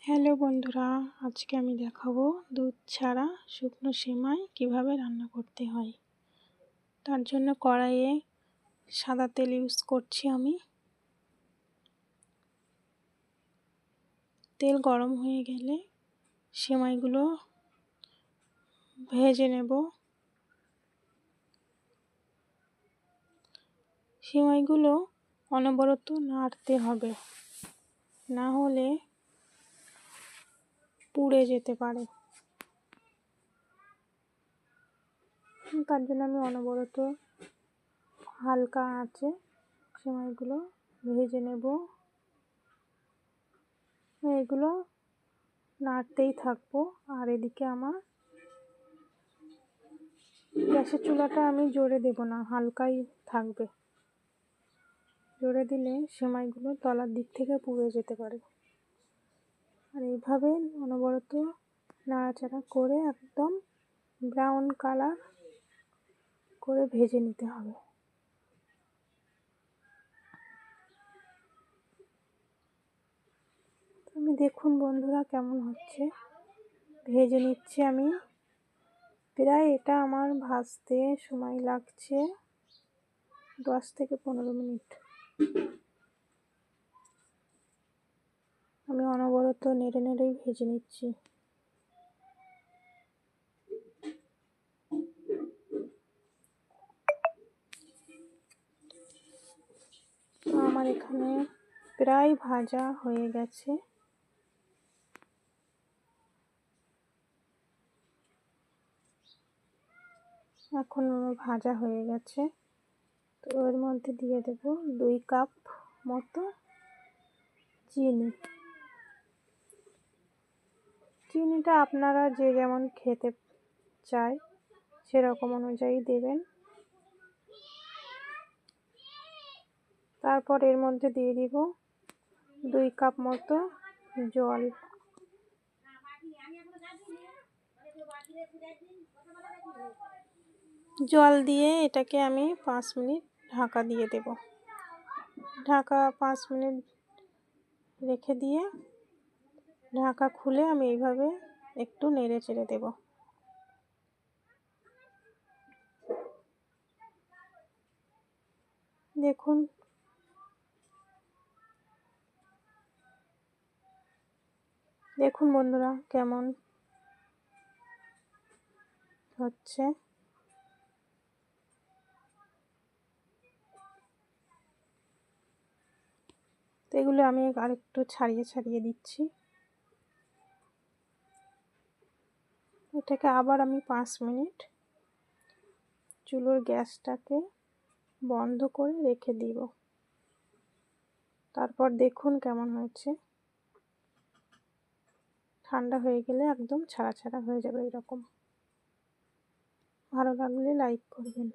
Hello বন্ধুরা, আজকে আমি দেখাবো দুধ ছাড়া শুকনো সেমাই কিভাবে রান্না করতে হয়। তার জন্য কড়াইয়ে সাদা তেল ইউজ করছি আমি। তেল গরম হয়ে গেলে সেমাইগুলো ভেজে নেব। সেমাইগুলো অনবরত নাড়তে হবে, না হলে পুড়ে যেতে পারে। তার জন্য আমি অনবরত হালকা আঁচে সেমাইগুলো ভেজে নেব। এগুলো নাড়তেই থাকবো। আর এদিকে আমার গ্যাসের চুলাটা আমি জোরে দেব না, হালকাই থাকবে। জোরে দিলে সেমাইগুলো তলার দিক থেকে পুড়ে যেতে পারে। আর এইভাবে অনবরত নাড়াচাড়া করে একদম ব্রাউন কালার করে ভেজে নিতে হবে। আমি দেখুন বন্ধুরা কেমন হচ্ছে, ভেজে নিচ্ছি আমি। প্রায় এটা আমার ভাজতে সময় লাগছে 10 থেকে 15 মিনিট। আমি অনবরত নেড়ে নেড়েই ভেজে নিচ্ছি। আমার এখানে প্রায় ভাজা হয়ে গেছে। এখন ভাজা হয়ে গেছে, তো এর মধ্যে দিয়ে দেব 2 কাপ মতো চিনি। চিনিটা আপনারা যে যেমন খেতে চায় সেরকম অনুযায়ী দেবেন। তারপর এর মধ্যে দিয়ে দিব 2 কাপ মতো জল। জল দিয়ে এটাকে আমি 5 মিনিট ঢাকা দিয়ে দেব। ঢাকা 5 মিনিট রেখে দিয়ে ঢাকা খুলে আমি এইভাবে একটু নেড়ে চেড়ে দেব। দেখুন বন্ধুরা কেমন হচ্ছে। তো এগুলো আমি আরেকটু ছাড়িয়ে দিচ্ছি। এটাকে আবার আমি 5 মিনিট চুলোর গ্যাসটাকে বন্ধ করে রেখে দিব। তারপর দেখুন কেমন হয়েছে। ঠান্ডা হয়ে গেলে একদম ছাড়া ছাড়া হয়ে যাবে এরকম। ভালো লাগলে লাইক করবেন।